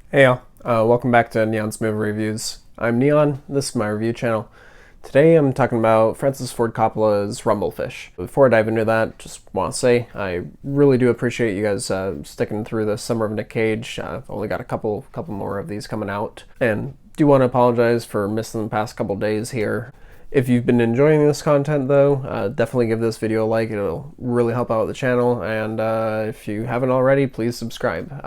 Hey y'all, welcome back to Neon's Movie Reviews. I'm Neon, this is my review channel. Today I'm talking about Francis Ford Coppola's Rumblefish. Before I dive into that, just want to say I really do appreciate you guys sticking through the Summer of Nic Cage. I've only got a couple more of these coming out, and do want to apologize for missing the past couple days here. If you've been enjoying this content though, definitely give this video a like. It'll really help out the channel, and if you haven't already, please subscribe.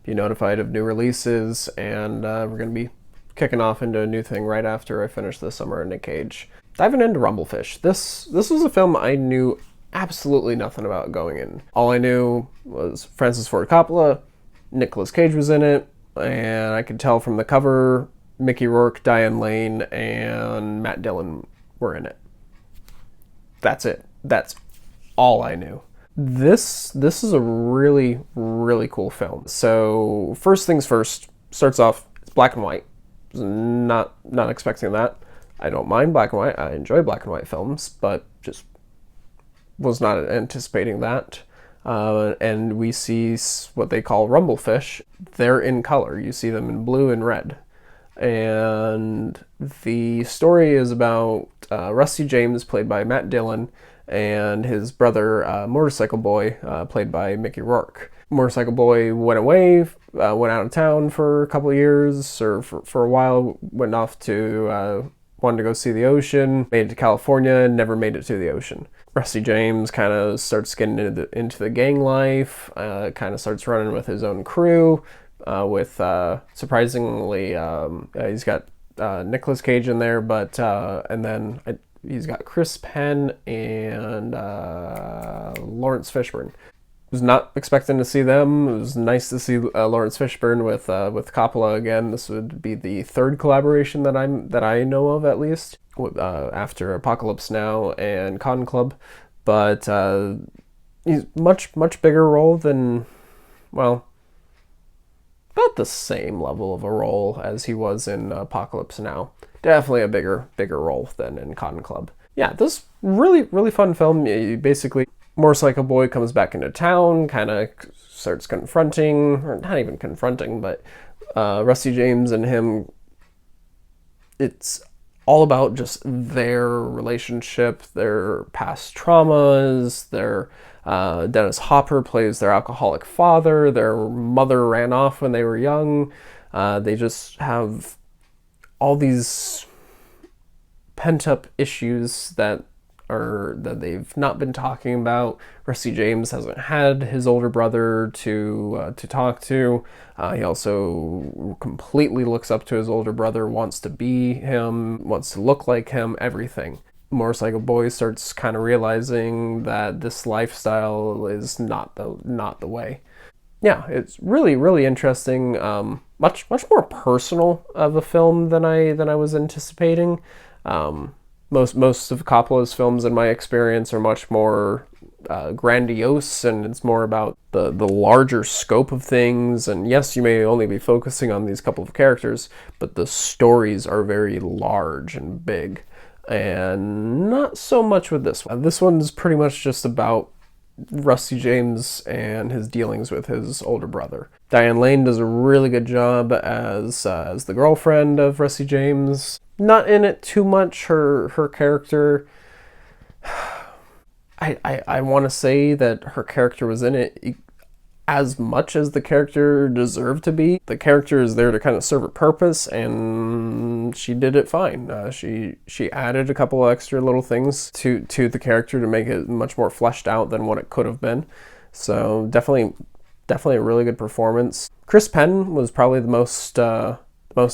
Be notified of new releases, and we're going to be kicking off into a new thing right after I finish the Summer of Nic Cage. Diving into Rumblefish. This was a film I knew absolutely nothing about going in. All I knew was Francis Ford Coppola, Nicolas Cage was in it, and I could tell from the cover Mickey Rourke, Diane Lane, and Matt Dillon were in it. That's it. That's all I knew. This is a really cool film. So first things first, starts off, it's black and white. Not expecting that. I don't mind black and white. I enjoy black and white films, but just was not anticipating that. And we see what they call rumblefish. They're in color. You see them in blue and red. And the story is about Rusty James, played by Matt Dillon, and his brother, Motorcycle Boy, played by Mickey Rourke. Motorcycle Boy went away, went out of town for a couple of years, or for a while, went off to, wanted to go see the ocean, made it to California, never made it to the ocean. Rusty James kind of starts getting into the gang life, kind of starts running with his own crew, with, surprisingly, he's got Nicolas Cage in there, but, and then he's got Penn and Laurence Fishburne. Was not expecting to see them. It was nice to see Laurence Fishburne with Coppola again. This would be the third collaboration that I know of, at least, after Apocalypse Now and Con Club. But he's much bigger role than, well, about the same level of a role as he was in Apocalypse Now. Definitely a bigger role than in Con Club. Yeah, this really fun film. Basically, Motorcycle Boy comes back into town, kind of starts confronting, or not even confronting, but Rusty James and him. It's all about just their relationship, their past traumas, their Dennis Hopper plays their alcoholic father, their mother ran off when they were young. They just have all these pent-up issues that they've not been talking about. Rusty James hasn't had his older brother to talk to. He also completely looks up to his older brother, wants to be him, wants to look like him, everything. Motorcycle Boy starts kind of realizing that this lifestyle is not the way. Yeah, it's really interesting. Much more personal of a film than I was anticipating. Most of Coppola's films, in my experience, are much more grandiose, and it's more about the larger scope of things. And yes, you may only be focusing on these couple of characters, but the stories are very large and big. And not so much with this one. This one's pretty much just about Rusty James and his dealings with his older brother. Diane Lane does a really good job as the girlfriend of Rusty James. Not in it too much. Her character, I want to say that her character was in it as much as the character deserved to be. The character is there to kind of serve a purpose, and she did it fine. She added a couple extra little things to the character to make it much more fleshed out than what it could have been. So definitely a really good performance. Penn was probably the most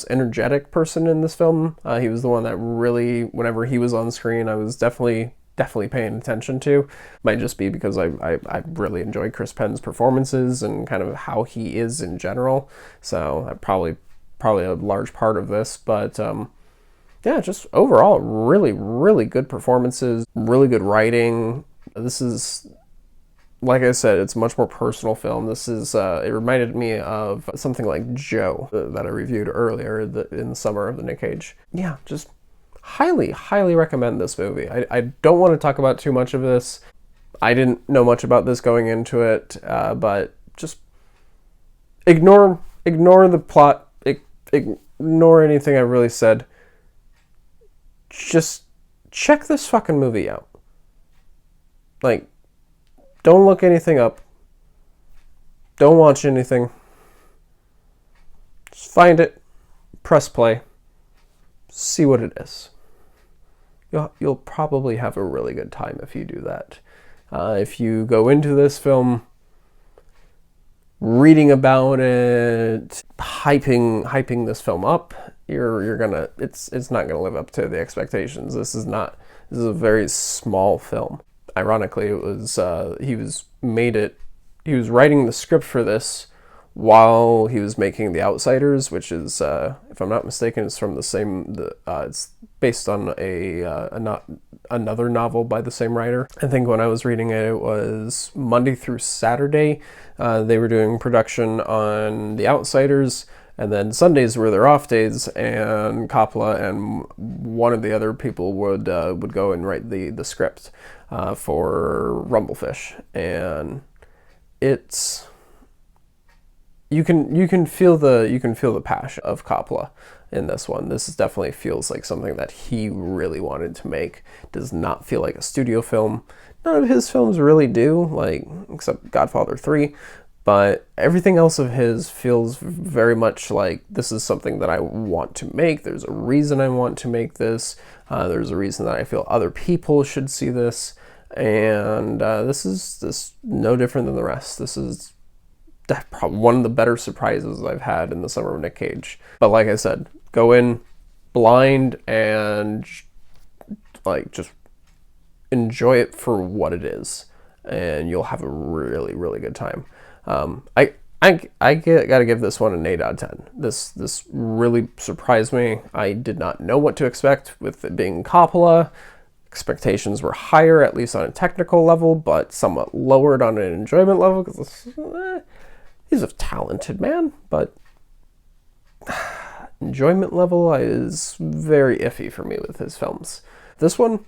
energetic person in this film. He was the one that really, whenever he was on screen, I was definitely paying attention to. Might just be because I really enjoy Penn's performances and kind of how he is in general. So probably a large part of this. But yeah, just overall really good performances, really good writing. This is, like I said, it's a much more personal film. This is, it reminded me of something like Joe that I reviewed earlier in the Summer of Nic Cage. Yeah, just highly recommend this movie. I don't want to talk about too much of this. I didn't know much about this going into it, but just ignore ignore the plot, ignore anything I really said. Just check this fucking movie out. Like, don't look anything up. Don't watch anything. Just find it, press play, see what it is. You'll probably have a really good time if you do that. If you go into this film reading about it, hyping this film up, you're gonna it's not gonna live up to the expectations. This is a very small film. Ironically, it was he was writing the script for this while he was making The Outsiders, which is, if I'm not mistaken, it's from it's based on another novel by the same writer. I think when I was reading it, it was Monday through Saturday. They were doing production on The Outsiders, and then Sundays were their off days, and Coppola and one of the other people would go and write the script for Rumblefish, and it's... You can feel the passion of Coppola in this one. This definitely feels like something that he really wanted to make. It does not feel like a studio film. None of his films really do, like, except Godfather 3, but everything else of his feels very much like this is something that I want to make. There's a reason I want to make this. There's a reason that I feel other people should see this, and this is no different than the rest. This is probably one of the better surprises I've had in the Summer of Nic Cage. But like I said, go in blind and like just enjoy it for what it is, and you'll have a really, really good time. I gotta give this one an 8 out of 10. This really surprised me. I did not know what to expect with it being Coppola. Expectations were higher, at least on a technical level, but somewhat lowered on an enjoyment level, because he's a talented man, but enjoyment level is very iffy for me with his films. This one,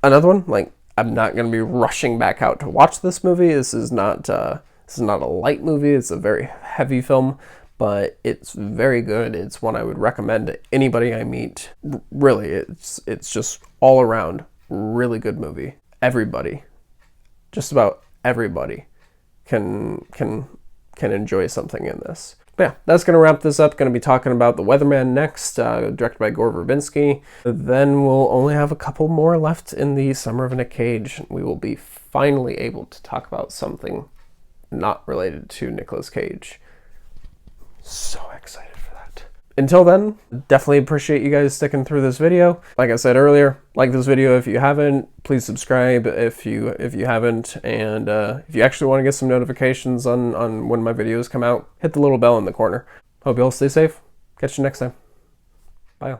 another one, like, I'm not going to be rushing back out to watch this movie. This is not a light movie. It's a very heavy film, but it's very good. It's one I would recommend to anybody I meet. Really, it's just all around really good movie. Everybody, just about everybody, can enjoy something in this. But yeah, that's going to wrap this up. Going to be talking about The Weatherman next, directed by Gore Verbinski. Then we'll only have a couple more left in the Summer of Nic Cage. We will be finally able to talk about something not related to Nicolas Cage. So excited for that. Until then, definitely appreciate you guys sticking through this video. Like I said earlier, like this video if you haven't. Please subscribe if you haven't. And if you actually want to get some notifications on when my videos come out, hit the little bell in the corner. Hope you all stay safe. Catch you next time. Bye.